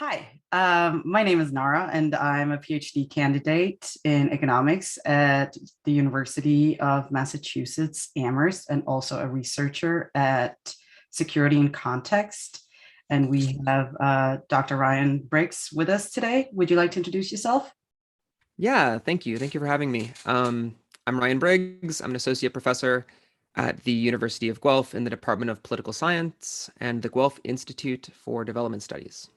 Hi, my name is Nara, and I'm a PhD candidate in economics at the University of Massachusetts, Amherst, and also a researcher at Security and Context. And we have Dr. Ryan Briggs with us today. Would you like to introduce yourself? Yeah, thank you. Thank you for having me. I'm Ryan Briggs. I'm an associate professor at the University of Guelph in the Department of Political Science and the Guelph Institute for Development Studies.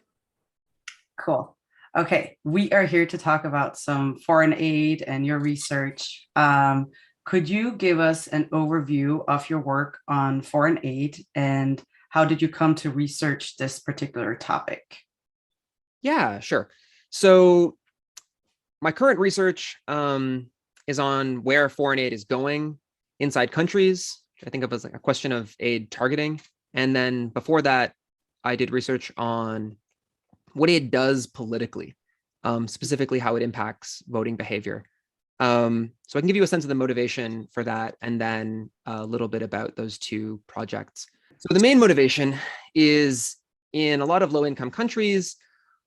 Cool. Okay, we are here to talk about some foreign aid and your research. Could you give us an overview of your work on foreign aid and how did you come to research this particular topic? Yeah, sure. So my current research is on where foreign aid is going inside countries. I think of as like a question of aid targeting. And then before that, I did research on what aid does politically, specifically how it impacts voting behavior. So I can give you a sense of the motivation for that, and then a little bit about those two projects. So the main motivation is in a lot of low-income countries,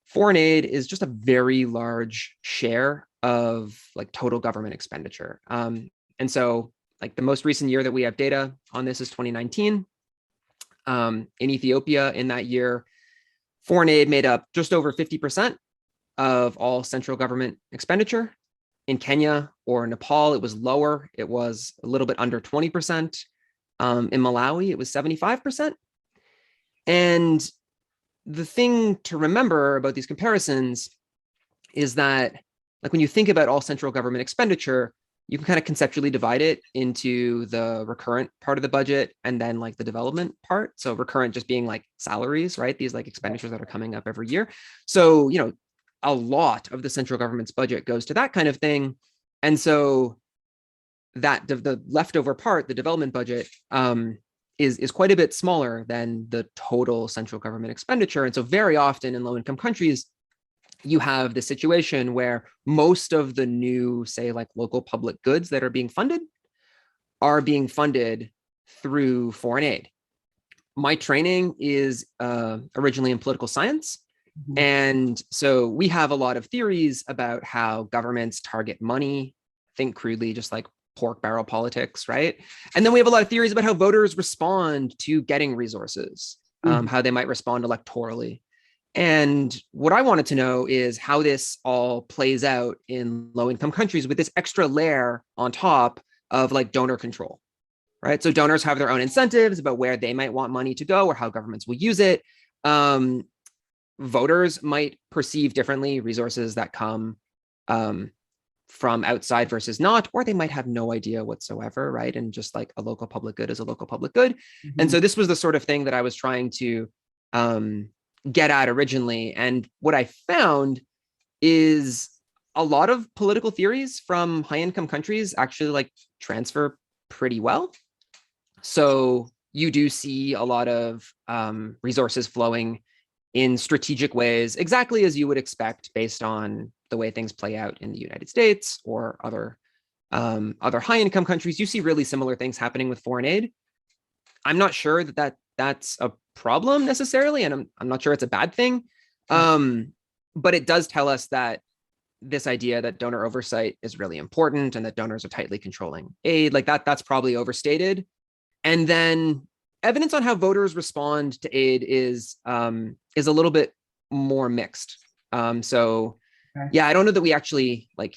foreign aid is just a very large share of like total government expenditure. And so like the most recent year that we have data on this is 2019. In Ethiopia in that year, foreign aid made up just over 50% of all central government expenditure. In Kenya or Nepal, it was lower. It was a little bit under 20%. In Malawi, it was 75%. And the thing to remember about these comparisons is that, like when you think about all central government expenditure, you can kind of conceptually divide it into the recurrent part of the budget and then like the development part. So recurrent just being like salaries, right? These like expenditures that are coming up every year. So, a lot of the central government's budget goes to that kind of thing. And so that the leftover part, the development budget, is quite a bit smaller than the total central government expenditure. And so very often in low-income countries, you have the situation where most of the new, say, like local public goods that are being funded through foreign aid. My training is originally in political science. Mhm. And so we have a lot of theories about how governments target money, think crudely, just like pork barrel politics, right? And then we have a lot of theories about how voters respond to getting resources, how they might respond electorally. And what I wanted to know is how this all plays out in low-income countries with this extra layer on top of like donor control, right? So donors have their own incentives about where they might want money to go or how governments will use it. Voters might perceive differently resources that come from outside versus not, or they might have no idea whatsoever, right? And just like a local public good is a local public good. Mhm. And so this was the sort of thing that I was trying to get at originally. And what I found is a lot of political theories from high income countries actually like transfer pretty well. So you do see a lot of resources flowing in strategic ways, exactly as you would expect based on the way things play out in the United States or other high income countries. You see really similar things happening with foreign aid. I'm not sure that's a problem necessarily, and I'm not sure it's a bad thing. But it does tell us that this idea that donor oversight is really important and that donors are tightly controlling aid, like that's probably overstated. And then evidence on how voters respond to aid is a little bit more mixed. So Okay. yeah, I don't know that we actually like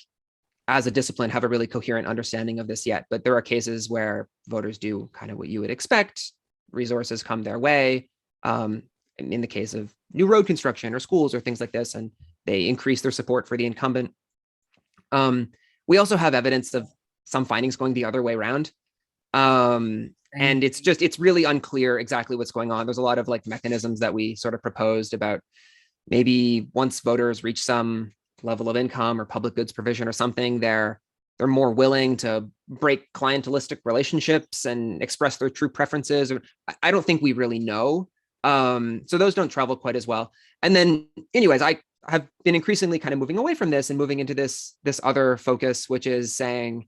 as a discipline have a really coherent understanding of this yet, but there are cases where voters do kind of what you would expect. Resources come their way. In the case of new road construction or schools or things like this, and they increase their support for the incumbent. We also have evidence of some findings going the other way around. And it's really unclear exactly what's going on. There's a lot of like mechanisms that we sort of proposed about maybe once voters reach some level of income or public goods provision or something, they're more willing to break clientelistic relationships and express their true preferences. Or I don't think we really know. So those don't travel quite as well. And then anyways, I have been increasingly kind of moving away from this and moving into this other focus, which is saying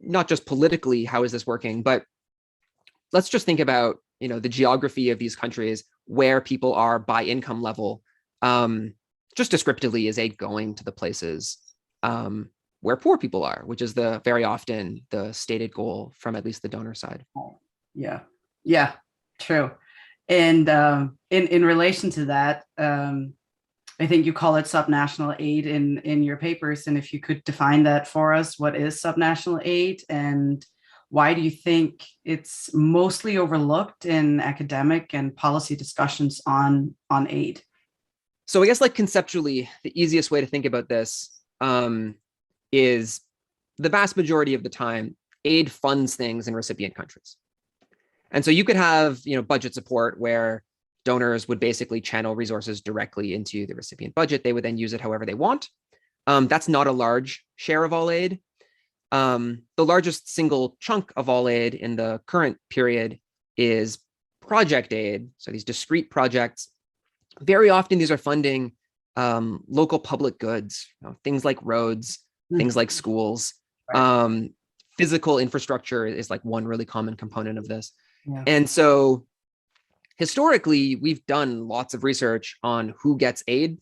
not just politically, how is this working, but let's just think about, the geography of these countries, where people are by income level, Just descriptively, is aid going to the places where poor people are, which is the very often the stated goal from at least the donor side. Yeah, yeah, true. And in relation to that, I think you call it subnational aid in your papers. And if you could define that for us, what is subnational aid and why do you think it's mostly overlooked in academic and policy discussions on aid? So I guess like conceptually, the easiest way to think about this is the vast majority of the time, aid funds things in recipient countries. And so you could have, budget support where donors would basically channel resources directly into the recipient budget. They would then use it however they want. That's not a large share of all aid. The largest single chunk of all aid in the current period is project aid. So these discrete projects, very often these are funding local public goods, things like roads, things like schools. Right. Physical infrastructure is like one really common component of this. Yeah. And so historically, we've done lots of research on who gets aid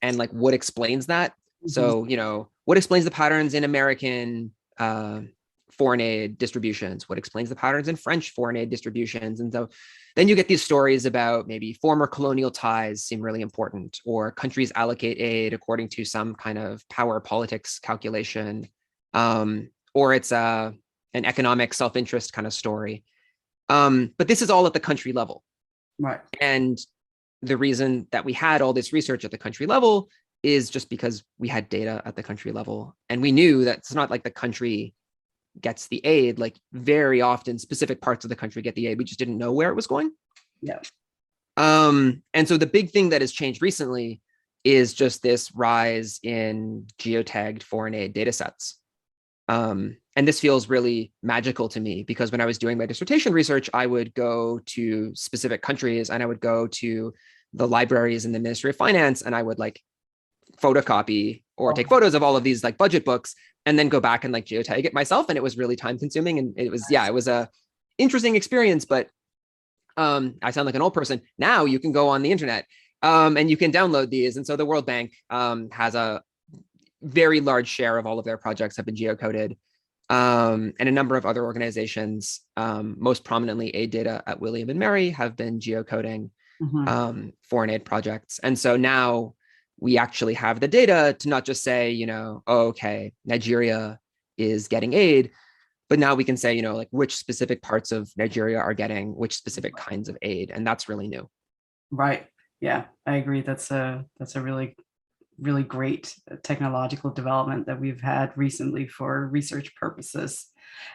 and like what explains that. Mm-hmm. So, what explains the patterns in American foreign aid distributions? What explains the patterns in French foreign aid distributions? And so then you get these stories about maybe former colonial ties seem really important, or countries allocate aid according to some kind of power politics calculation, or it's an economic self-interest kind of story. But this is all at the country level. Right. And the reason that we had all this research at the country level is just because we had data at the country level. And we knew that it's not like the country gets the aid, like very often specific parts of the country get the aid. We just didn't know where it was going. Yeah. And so the big thing that has changed recently is just this rise in geotagged foreign aid data sets. And this feels really magical to me because when I was doing my dissertation research, I would go to specific countries and I would go to the libraries in the Ministry of Finance and I would like photocopy or take photos of all of these like budget books and then go back and like geotag it myself. And it was really time consuming. And it was, it was a interesting experience, but I sound like an old person. Now you can go on the internet and you can download these. And so the World Bank has a very large share of all of their projects have been geocoded. And a number of other organizations, most prominently Aid Data at William and Mary, have been geocoding foreign aid projects. And so now we actually have the data to not just say, oh, okay, Nigeria is getting aid, but now we can say, like which specific parts of Nigeria are getting which specific kinds of aid. And that's really new. Right. Yeah, I agree. That's a really great technological development that we've had recently for research purposes.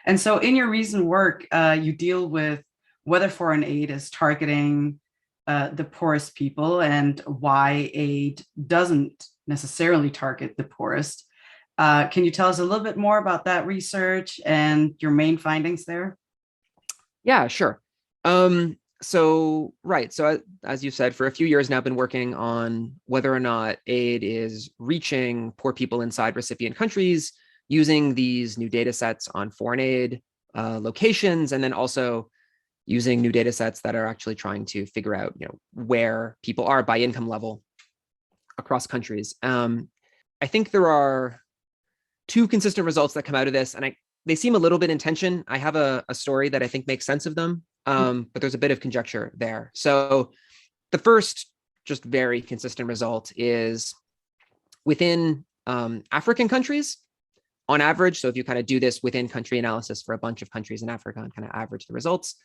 And so in your recent work, you deal with whether foreign aid is targeting the poorest people and why aid doesn't necessarily target the poorest. Can you tell us a little bit more about that research and your main findings there? Yeah, sure. So as you said, for a few years now, I've been working on whether or not aid is reaching poor people inside recipient countries using these new data sets on foreign aid locations, and then also using new data sets that are actually trying to figure out, where people are by income level across countries. I think there are two consistent results that come out of this, and they seem a little bit in tension. I have a story that I think makes sense of them. But there's a bit of conjecture there. So the first just very consistent result is within African countries, on average. So if you kind of do this within country analysis for a bunch of countries in Africa and kind of average the results,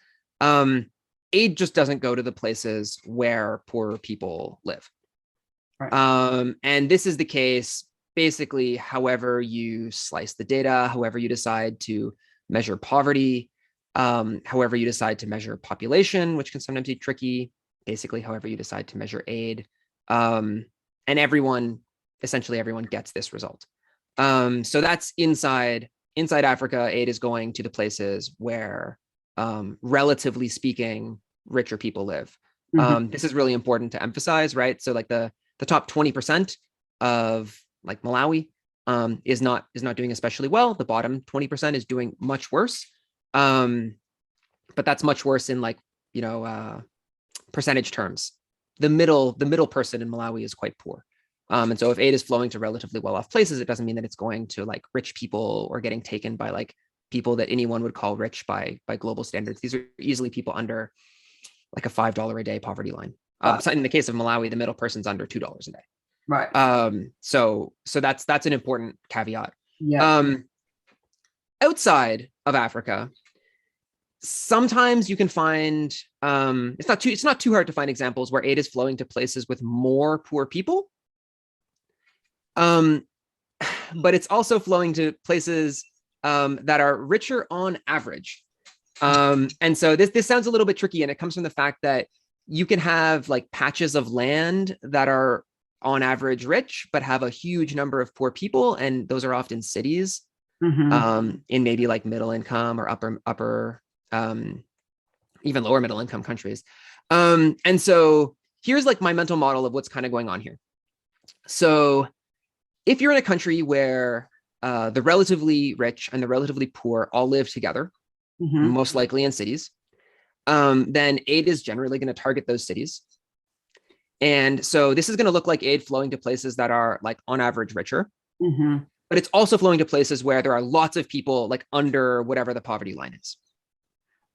aid just doesn't go to the places where poorer people live. Right. And this is the case basically however you slice the data, however you decide to measure poverty, however you decide to measure population, which can sometimes be tricky, basically however you decide to measure aid. And essentially everyone gets this result. So that's inside Africa, aid is going to the places where, relatively speaking, richer people live. This is really important to emphasize, right? So like the top 20% of like Malawi is not doing especially well. The bottom 20% is doing much worse. But that's much worse in like, percentage terms. the middle person in Malawi is quite poor. And so if aid is flowing to relatively well-off places, it doesn't mean that it's going to like rich people or getting taken by like people that anyone would call rich by global standards. These are easily people under like a $5 a day poverty line. So in the case of Malawi, the middle person's under $2 a day. Right. So that's an important caveat. Yeah. Outside of Africa, sometimes you can find it's not too hard to find examples where aid is flowing to places with more poor people. But it's also flowing to places that are richer on average. And so this sounds a little bit tricky, and it comes from the fact that you can have like patches of land that are on average rich, but have a huge number of poor people. And those are often cities in maybe like middle income or upper, even lower middle income countries. And so here's like my mental model of what's kind of going on here. So if you're in a country where the relatively rich and the relatively poor all live together, most likely in cities, then aid is generally going to target those cities. And so this is going to look like aid flowing to places that are like on average richer, but it's also flowing to places where there are lots of people like under whatever the poverty line is.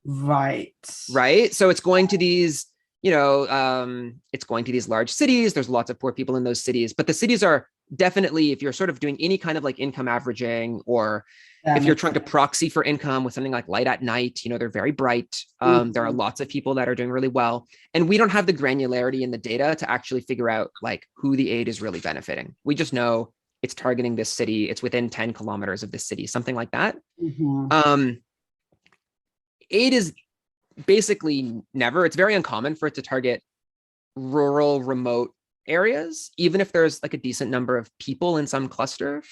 Right. Right. So it's going to these, it's going to these large cities. There's lots of poor people in those cities, but the cities are definitely, if you're sort of doing any kind of like income averaging, or if you're trying to proxy for income with something like light at night, they're very bright. There are lots of people that are doing really well. And we don't have the granularity in the data to actually figure out like who the aid is really benefiting. We just know it's targeting this city. It's within 10 kilometers of this city, something like that. Aid is basically never, it's very uncommon for it to target rural, remote areas, even if there's like a decent number of people in some cluster.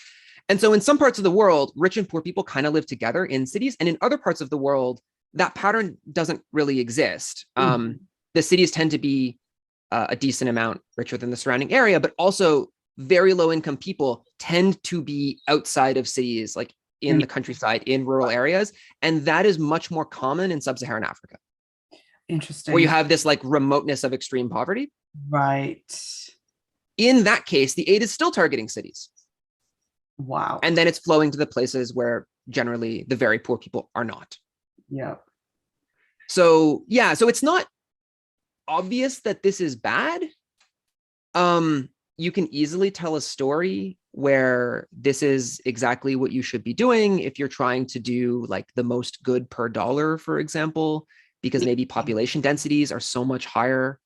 And so in some parts of the world, rich and poor people kind of live together in cities. And in other parts of the world, that pattern doesn't really exist. The cities tend to be a decent amount richer than the surrounding area, but also very low income people tend to be outside of cities, like in the countryside, in rural areas. And that is much more common in sub-Saharan Africa. Interesting. Where you have this like remoteness of extreme poverty. Right. In that case, the aid is still targeting cities. Wow. And then it's flowing to the places where generally the very poor people are not. Yeah. So yeah, so it's not obvious that this is bad. You can easily tell a story where this is exactly what you should be doing if you're trying to do like the most good per dollar, for example, because maybe population densities are so much higher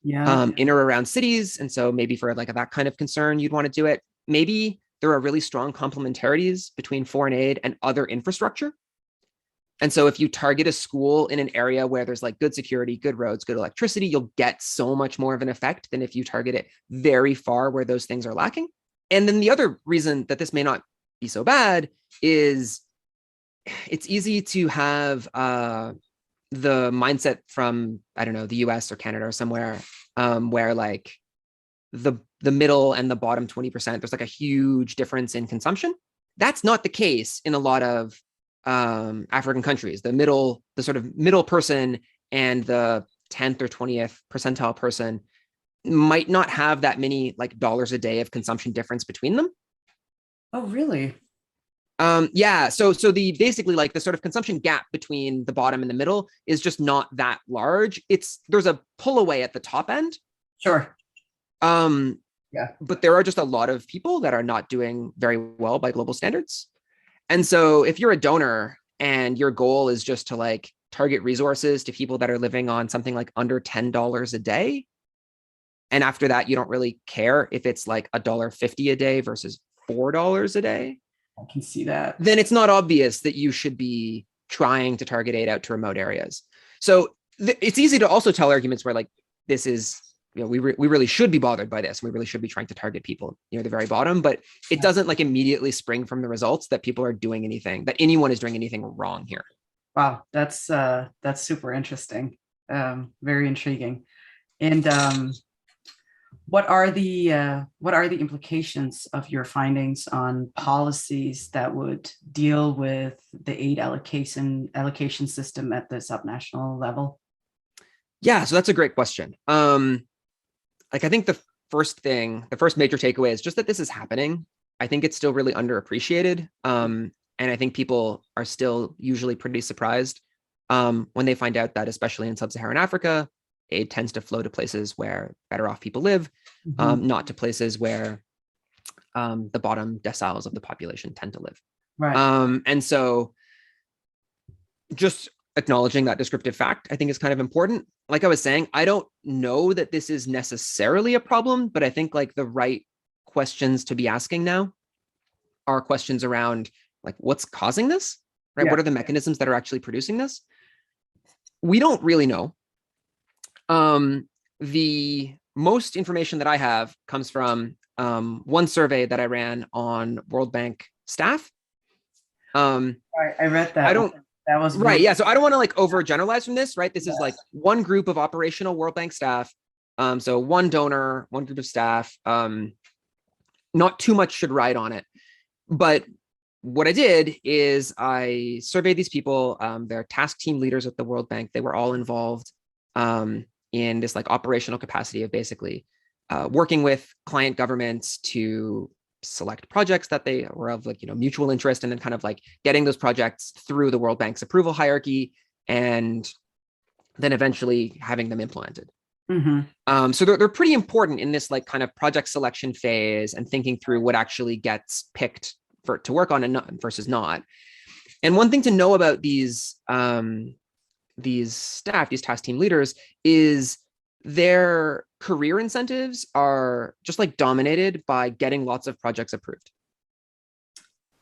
in or around cities. And so maybe for like that kind of concern, you'd want to do it. Maybe there are really strong complementarities between foreign aid and other infrastructure. And so if you target a school in an area where there's like good security, good roads, good electricity, you'll get so much more of an effect than if you target it very far where those things are lacking. And then the other reason that this may not be so bad is it's easy to have the mindset from, I don't know, the US or Canada or somewhere where like the middle and the bottom 20%, there's like a huge difference in consumption. That's not the case in a lot of African countries. The sort of middle person and the 10th or 20th percentile person might not have that many like dollars a day of consumption difference between them. Oh, really? Yeah. So the basically like the sort of consumption gap between the bottom and the middle is just not that large. There's a pull away at the top end. Sure. Yeah. But there are just a lot of people that are not doing very well by global standards. And so if you're a donor and your goal is just to like target resources to people that are living on something like under $10 a day, and after that, you don't really care if it's like $1.50 a day versus $4 a day. I can see that. Then it's not obvious that you should be trying to target aid out to remote areas. So it's easy to also tell arguments where like this is, we really should be bothered by this. We really should be trying to target people near the very bottom, but it doesn't like immediately spring from the results that people are doing anything, that anyone is doing anything wrong here. Wow, that's super interesting. Very intriguing. And what are the implications of your findings on policies that would deal with the aid allocation system at the subnational level? Yeah, so that's a great question. like, I think the first major takeaway is just that this is happening. I think it's still really underappreciated. And I think people are still usually pretty surprised when they find out that, especially in sub-Saharan Africa, aid tends to flow to places where better off people live, not to places where the bottom deciles of the population tend to live. Right. And so just acknowledging that descriptive fact, I think, is kind of important. Like I was saying, I don't know that this is necessarily a problem, but I think like the right questions to be asking now are questions around like, what's causing this, right? Yeah. What are the mechanisms that are actually producing this? We don't really know. The most information that I have comes from one survey that I ran on World Bank staff. I read that. I don't. That was right. Yeah. So I don't want to like overgeneralize from this, right? This is like one group of operational World Bank staff. So one donor, one group of staff. Not too much should ride on it. But what I did is I surveyed these people. They're task team leaders at the World Bank. They were all involved in this like operational capacity of basically working with client governments to select projects that they were of like, mutual interest, and then kind of like getting those projects through the World Bank's approval hierarchy and then eventually having them implemented. So they're pretty important in this like kind of project selection phase and thinking through what actually gets picked to work on and not versus not. And one thing to know about these staff, these task team leaders, is their career incentives are just like dominated by getting lots of projects approved.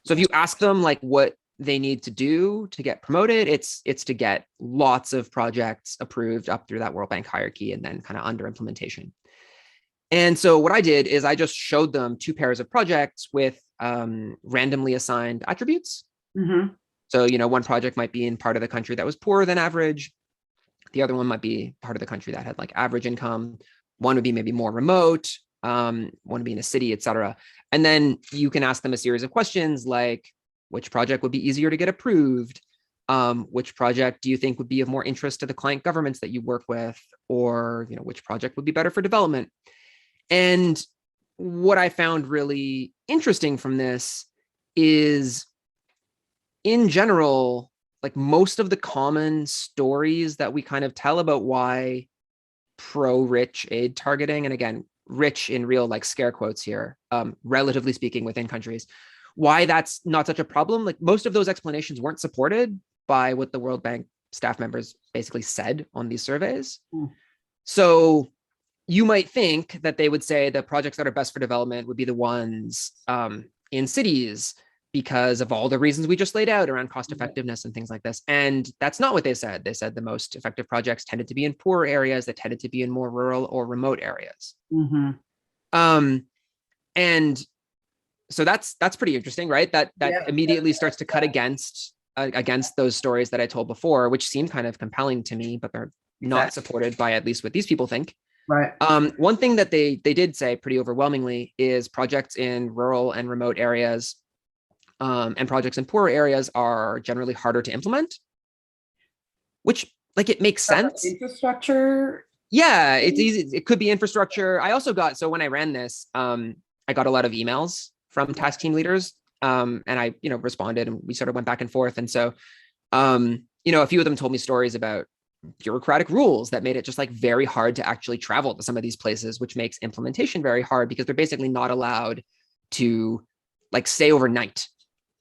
So if you ask them like what they need to do to get promoted, it's to get lots of projects approved up through that World Bank hierarchy and then kind of under implementation. And so what I did is I just showed them 2 pairs of projects with randomly assigned attributes. So, one project might be in part of the country that was poorer than average. The other one might be part of the country that had like average income. One would be maybe more remote. One would be in a city, et cetera. And then you can ask them a series of questions like, which project would be easier to get approved? Which project do you think would be of more interest to the client governments that you work with? Or, which project would be better for development? And what I found really interesting from this is, in general, like most of the common stories that we kind of tell about why pro-rich aid targeting, and again, rich in real like scare quotes here, relatively speaking within countries, why that's not such a problem. Like most of those explanations weren't supported by what the World Bank staff members basically said on these surveys. So you might think that they would say the projects that are best for development would be the ones in cities because of all the reasons we just laid out around cost effectiveness and things like this. And that's not what they said. They said the most effective projects tended to be in poorer areas, that tended to be in more rural or remote areas. And so that's pretty interesting, right? That immediately starts to cut against those stories that I told before, which seem kind of compelling to me, but they're not supported by at least what these people think. Right. One thing that they did say pretty overwhelmingly is projects in rural and remote areas and projects in poorer areas are generally harder to implement, which like it makes sense. Infrastructure. Yeah, it's easy. It could be infrastructure. I also got, so when I ran this, I got a lot of emails from task team leaders and I, responded and we sort of went back and forth. And so, a few of them told me stories about bureaucratic rules that made it just like very hard to actually travel to some of these places, which makes implementation very hard because they're basically not allowed to like stay overnight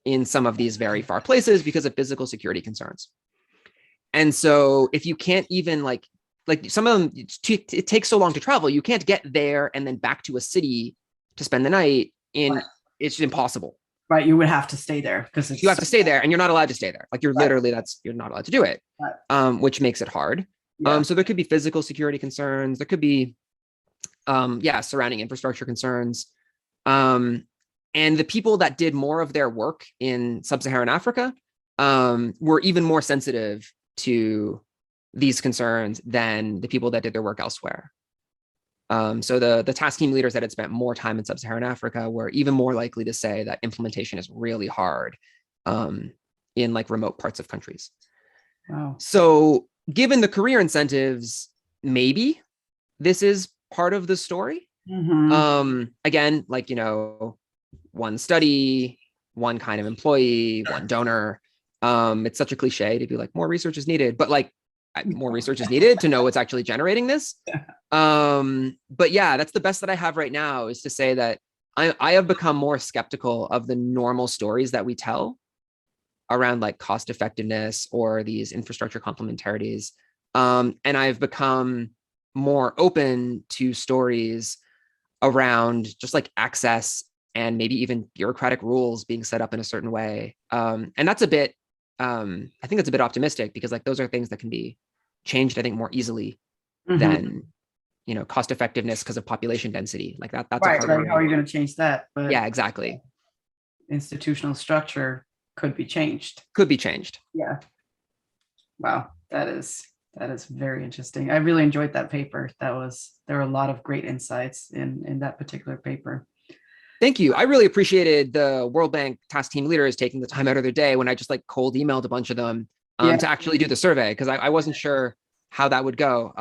in some of these very far places because of physical security concerns. And so if you can't even like some of them, it takes so long to travel, you can't get there and then back to a city to spend the night in, it's impossible. Right, you would have to stay there because you have to stay there and you're not allowed to stay there. Like you're literally, you're not allowed to do it, which makes it hard. So there could be physical security concerns. There could be, surrounding infrastructure concerns. And the people that did more of their work in sub-Saharan Africa were even more sensitive to these concerns than the people that did their work elsewhere. So the task team leaders that had spent more time in sub-Saharan Africa were even more likely to say that implementation is really hard in like remote parts of countries. Wow. So given the career incentives, maybe this is part of the story. Mhm. Again, like, you know, one study, one kind of employee, one donor. It's such a cliche to be like, more research is needed, but like more research is needed to know what's actually generating this. But yeah, that's the best that I have right now, is to say that I have become more skeptical of the normal stories that we tell around like cost effectiveness or these infrastructure complementarities. And I've become more open to stories around just like access and maybe even bureaucratic rules being set up in a certain way. And that's a bit, I think that's a bit optimistic, because like those are things that can be changed, I think, more easily than, you know, cost effectiveness because of population density. Like that's a Right. harder Like, how are you going to change that? But yeah, exactly. institutional structure could be changed. Could be changed. Yeah. Wow. That is very interesting. I really enjoyed that paper. There were a lot of great insights in that particular paper. Thank you. I really appreciated the World Bank task team leaders taking the time out of their day when I just like cold emailed a bunch of them to actually do the survey, because I wasn't sure how that would go.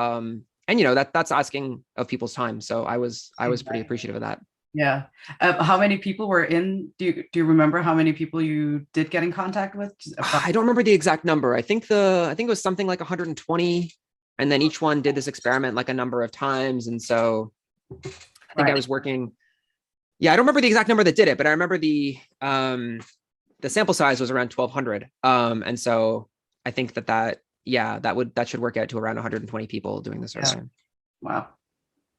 And you know, that's asking of people's time. So I was pretty appreciative of that. Yeah. How many people were in? Do you remember how many people you did get in contact with? I don't remember the exact number. I think it was something like 120, and then each one did this experiment like a number of times. And so I think I was working. Yeah, I don't remember the exact number that did it, but I remember the sample size was around 1,200. And so I think that should work out to around 120 people doing the survey. Yeah. Wow,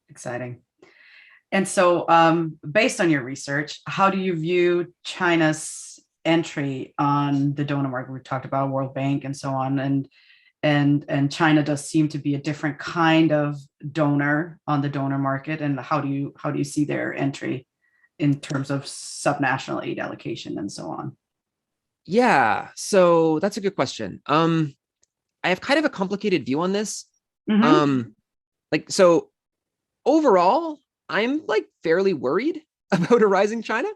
exciting. And so, based on your research, how do you view China's entry on the donor market? We've talked about World Bank and so on, and China does seem to be a different kind of donor on the donor market. And how do you see their entry in terms of subnational aid allocation and so on? Yeah, so that's a good question. I have kind of a complicated view on this. Like, so overall, I'm like fairly worried about a rising China,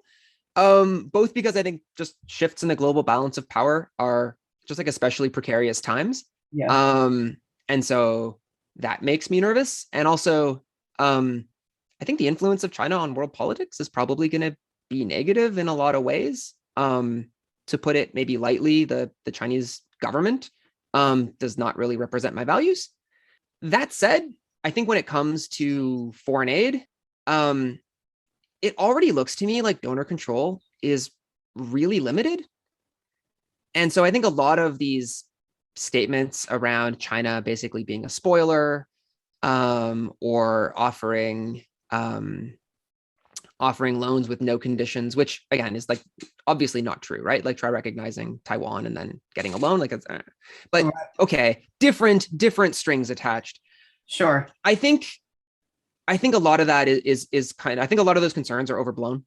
both because I think just shifts in the global balance of power are just like especially precarious times. Yeah. And so that makes me nervous. And also, I think the influence of China on world politics is probably going to be negative in a lot of ways. To put it maybe lightly, the Chinese government does not really represent my values. That said, I think when it comes to foreign aid, it already looks to me like donor control is really limited. And so I think a lot of these statements around China basically being a spoiler, or offering loans with no conditions, which again is like obviously not true, right? Like try recognizing Taiwan and then getting a loan, like it's, but okay, different strings attached. Sure. I think a lot of that is kind of, I think a lot of those concerns are overblown.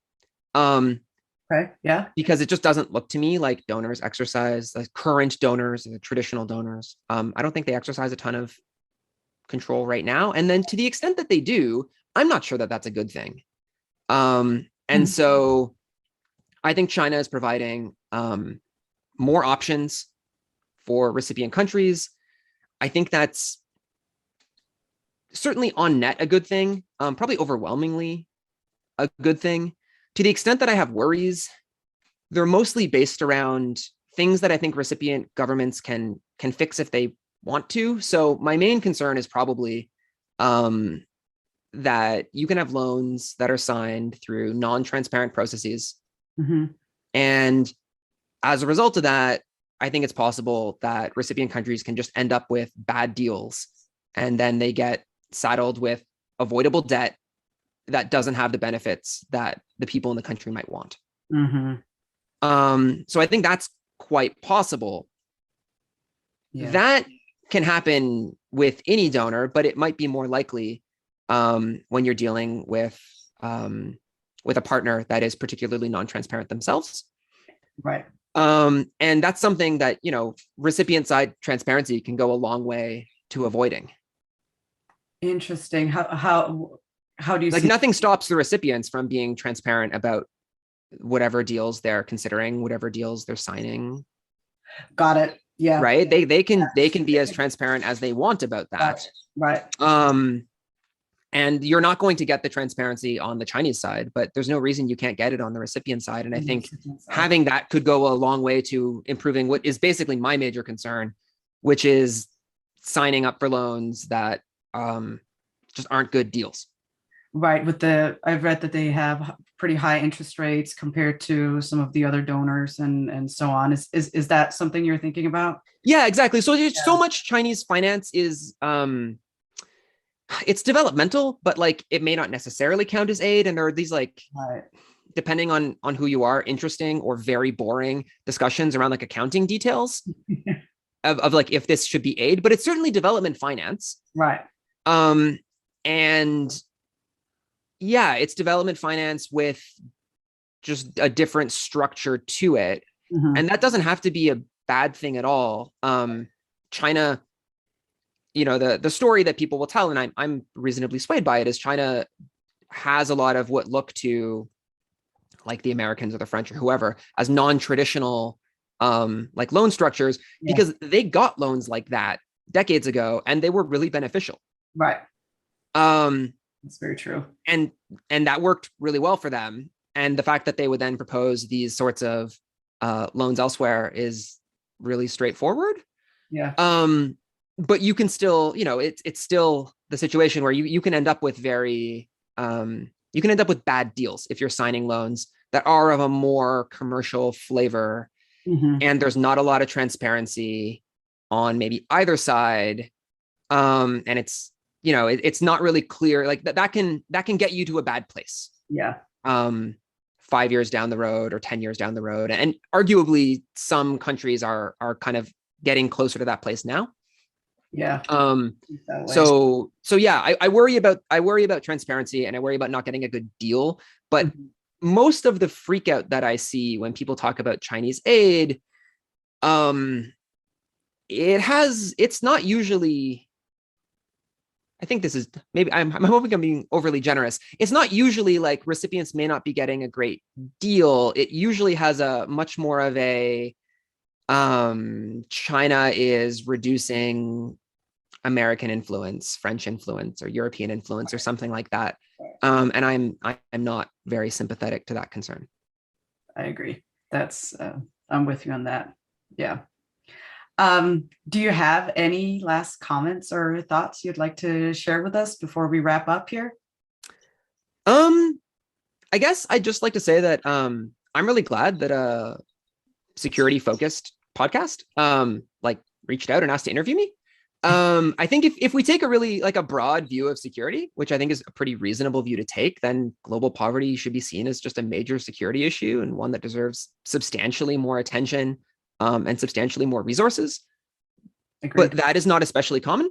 Okay. Yeah. Because it just doesn't look to me like donors exercise, like current donors, the traditional donors. I don't think they exercise a ton of control right now. And then to the extent that they do, I'm not sure that that's a good thing. And so I think China is providing more options for recipient countries. I think that's certainly on net a good thing, probably overwhelmingly a good thing. To the extent that I have worries, they're mostly based around things that I think recipient governments can fix if they want to. So my main concern is probably that you can have loans that are signed through non-transparent processes. And as a result of that, I think it's possible that recipient countries can just end up with bad deals, and then they get saddled with avoidable debt that doesn't have the benefits that the people in the country might want. So I think that's quite possible. Yeah. That can happen with any donor, but it might be more likely when you're dealing with a partner that is particularly non-transparent themselves. Right. And that's something that, you know, recipient side transparency can go a long way to avoiding. Interesting. How do you like nothing stops the recipients from being transparent about whatever deals they're considering, whatever deals they're signing. Got it. Yeah. Right. They can be as transparent as they want about that. Right. And you're not going to get the transparency on the Chinese side, but there's no reason you can't get it on the recipient side. And I think having that could go a long way to improving what is basically my major concern, which is signing up for loans that just aren't good deals. Right. I've read that they have pretty high interest rates compared to some of the other donors and so on. Is that something you're thinking about? Yeah, exactly. So so much Chinese finance is it's developmental, but like it may not necessarily count as aid. And there are these like, right, depending on who you are, interesting or very boring discussions around like accounting details of like if this should be aid, but it's certainly development finance. Right. And yeah, it's development finance with just a different structure to it. Mm-hmm. And that doesn't have to be a bad thing at all. China, you know, the story that people will tell, and I'm reasonably swayed by it, is China has a lot of what look to like the Americans or the French or whoever as non-traditional like loan structures, because they got loans like that decades ago and they were really beneficial. Right. That's very true. And that worked really well for them. And the fact that they would then propose these sorts of loans elsewhere is really straightforward. Yeah. But you can still, you know, it's still the situation where you can end up with you can end up with bad deals if you're signing loans that are of a more commercial flavor, and there's not a lot of transparency on maybe either side. And it's, you know, it's not really clear, like that can get you to a bad place. Yeah. 5 years down the road or 10 years down the road. And arguably some countries are kind of getting closer to that place now. Yeah. So yeah, I worry about transparency, and I worry about not getting a good deal. But most of the freak out that I see when people talk about Chinese aid, it's not usually, I think this is maybe, I'm hoping I'm being overly generous. It's not usually like recipients may not be getting a great deal. It usually has a much more of a China is reducing American influence, French influence, or European influence, or something like that. And I'm not very sympathetic to that concern. I agree. That's I'm with you on that. Yeah. Do you have any last comments or thoughts you'd like to share with us before we wrap up here? I guess I'd just like to say that I'm really glad that a security focused podcast like reached out and asked to interview me. I think if we take a really like a broad view of security, which I think is a pretty reasonable view to take, then global poverty should be seen as just a major security issue, and one that deserves substantially more attention and substantially more resources. Agreed. But that is not especially common.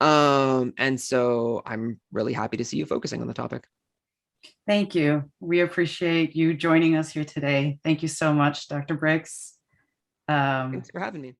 And so I'm really happy to see you focusing on the topic. Thank you. We appreciate you joining us here today. Thank you so much, Dr. Briggs. Thanks for having me.